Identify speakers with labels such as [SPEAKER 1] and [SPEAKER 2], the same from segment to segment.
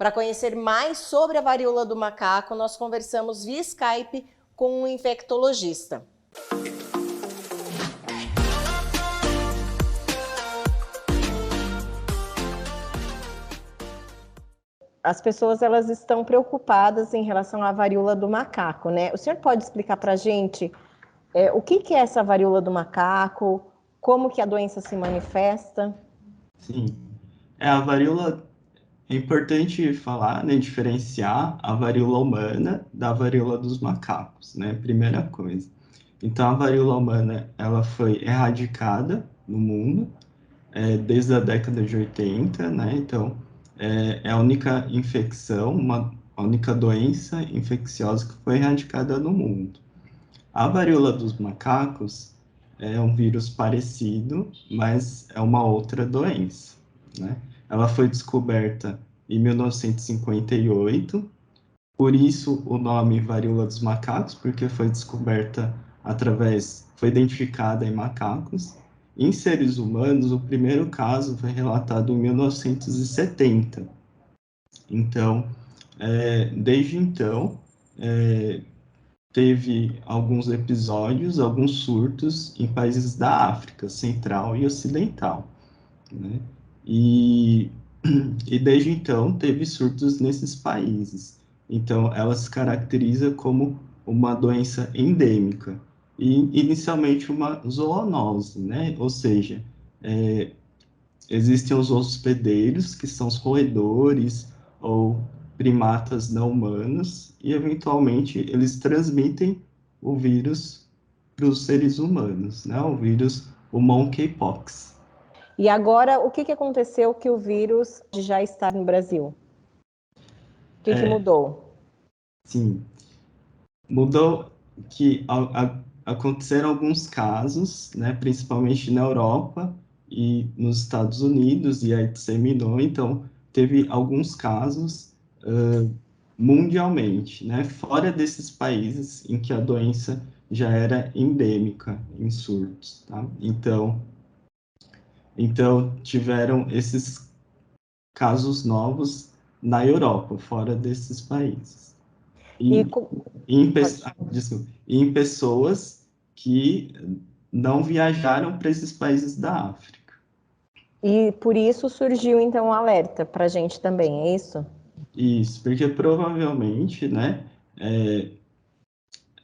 [SPEAKER 1] Para conhecer mais sobre a varíola do macaco, nós conversamos via Skype com um infectologista. As pessoas elas estão preocupadas em relação à varíola do macaco, né? O senhor pode explicar para a gente o que é essa varíola do macaco, como que a doença se manifesta?
[SPEAKER 2] Sim, a varíola, é importante falar, né, diferenciar a varíola humana da varíola dos macacos, né, primeira coisa. Então, a varíola humana, ela foi erradicada no mundo, desde a década de 80, né, então, é a única infecção, a única doença infecciosa que foi erradicada no mundo. A varíola dos macacos é um vírus parecido, mas é uma outra doença, né? Ela foi descoberta em 1958, por isso o nome varíola dos macacos, porque foi descoberta foi identificada em macacos. Em seres humanos, o primeiro caso foi relatado em 1970. Então, desde então, teve alguns episódios, alguns surtos em países da África Central e Ocidental, né? E, e desde então teve surtos nesses países. Então, ela se caracteriza como uma doença endêmica e inicialmente uma zoonose, né? Ou seja, existem os hospedeiros, que são os roedores ou primatas não humanos, e eventualmente eles transmitem o vírus para os seres humanos, né? O vírus, o monkeypox.
[SPEAKER 1] E agora, o que aconteceu que o vírus já está no Brasil? O que mudou?
[SPEAKER 2] Sim, mudou que aconteceram alguns casos, né, principalmente na Europa e nos Estados Unidos, e aí disseminou, então teve alguns casos mundialmente, né, fora desses países em que a doença já era endêmica em surtos, tá? Então tiveram esses casos novos na Europa, fora desses países.
[SPEAKER 1] E,
[SPEAKER 2] Desculpa, em pessoas que não viajaram para esses países da África.
[SPEAKER 1] e por isso surgiu então o alerta para a gente também, é isso?
[SPEAKER 2] Isso, porque provavelmente, né,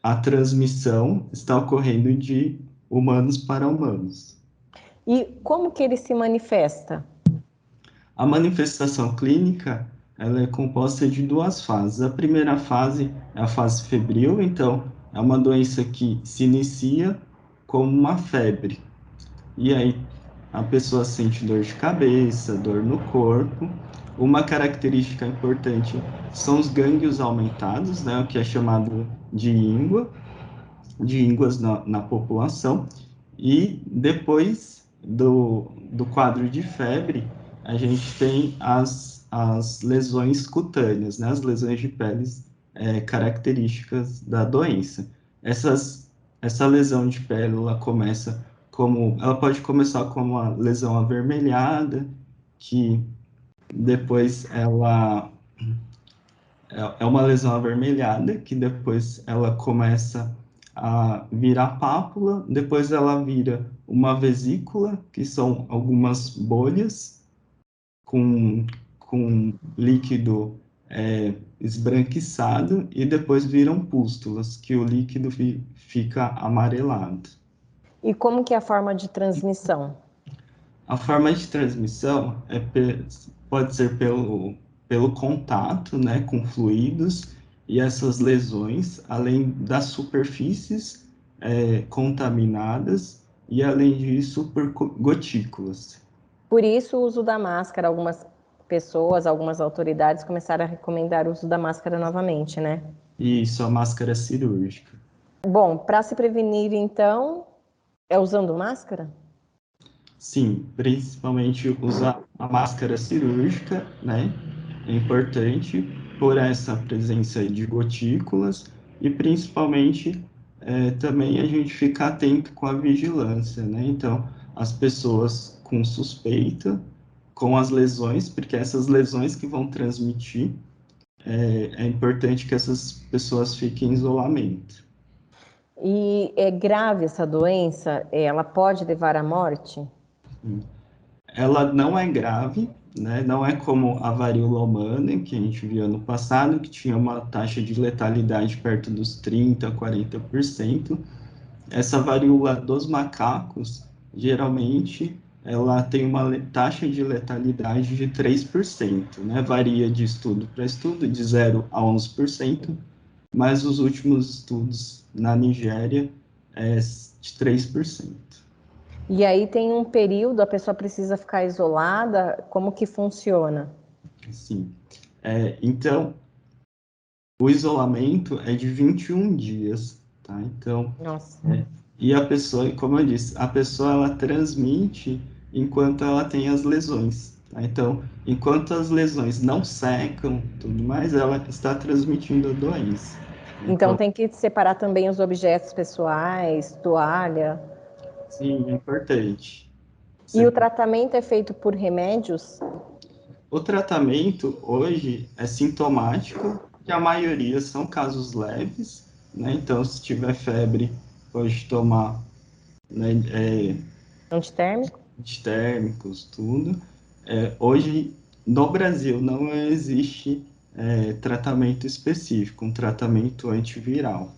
[SPEAKER 2] a transmissão está ocorrendo de humanos para humanos.
[SPEAKER 1] E como que ele se manifesta?
[SPEAKER 2] A manifestação clínica, ela é composta de duas fases. A primeira fase é a fase febril, então é uma doença que se inicia como uma febre. E aí a pessoa sente dor de cabeça, dor no corpo. Uma característica importante são os gânglios aumentados, né, o que é chamado de íngua, de ínguas na população. E depois do quadro de febre, a gente tem as lesões cutâneas, né, as lesões de peles características da doença. Essa lesão de pele, ela pode começar como uma lesão avermelhada, que depois ela é uma lesão avermelhada, que depois ela começa a virar pápula, depois ela vira uma vesícula, que são algumas bolhas com líquido esbranquiçado, e depois viram pústulas, que o líquido fica amarelado.
[SPEAKER 1] E como que é a forma de transmissão?
[SPEAKER 2] A forma de transmissão pode ser pelo contato, né, com fluidos, e essas lesões, além das superfícies contaminadas, e além disso, por gotículas.
[SPEAKER 1] Por isso o uso da máscara, algumas pessoas, algumas autoridades começaram a recomendar o uso da máscara novamente, né?
[SPEAKER 2] E isso, a máscara cirúrgica.
[SPEAKER 1] Bom, para se prevenir, então, é usando máscara?
[SPEAKER 2] Sim, principalmente usar a máscara cirúrgica, né? É importante por essa presença de gotículas e principalmente também a gente ficar atento com a vigilância, né? Então, as pessoas com suspeita, com as lesões, porque essas lesões que vão transmitir, é importante que essas pessoas fiquem em isolamento.
[SPEAKER 1] E é grave essa doença? Ela pode levar à morte?
[SPEAKER 2] Ela não é grave, né? Não é como a varíola humana, que a gente viu ano passado, que tinha uma taxa de letalidade perto dos 30, 40%. Essa varíola dos macacos, geralmente, ela tem uma taxa de letalidade de 3%, né? Varia de estudo para estudo, de 0 a 11%, mas os últimos estudos na Nigéria é de 3%.
[SPEAKER 1] E aí tem um período, a pessoa precisa ficar isolada, como que funciona?
[SPEAKER 2] Sim. Então, o isolamento é de 21 dias, tá? Então,
[SPEAKER 1] Nossa.
[SPEAKER 2] e a pessoa, como eu disse, a pessoa ela transmite enquanto ela tem as lesões, tá? Então, enquanto as lesões não secam, tudo mais, ela está transmitindo a doença.
[SPEAKER 1] Então
[SPEAKER 2] Então,
[SPEAKER 1] tem que separar também os objetos pessoais, toalha.
[SPEAKER 2] sim, é importante.
[SPEAKER 1] E o
[SPEAKER 2] Você-
[SPEAKER 1] tratamento é feito por remédios?
[SPEAKER 2] O tratamento hoje é sintomático, que a maioria são casos leves, né? Então, se tiver febre, pode tomar, né,
[SPEAKER 1] Antitérmico?
[SPEAKER 2] térmicos, tudo. Hoje, no Brasil, não existe tratamento específico, um tratamento antiviral.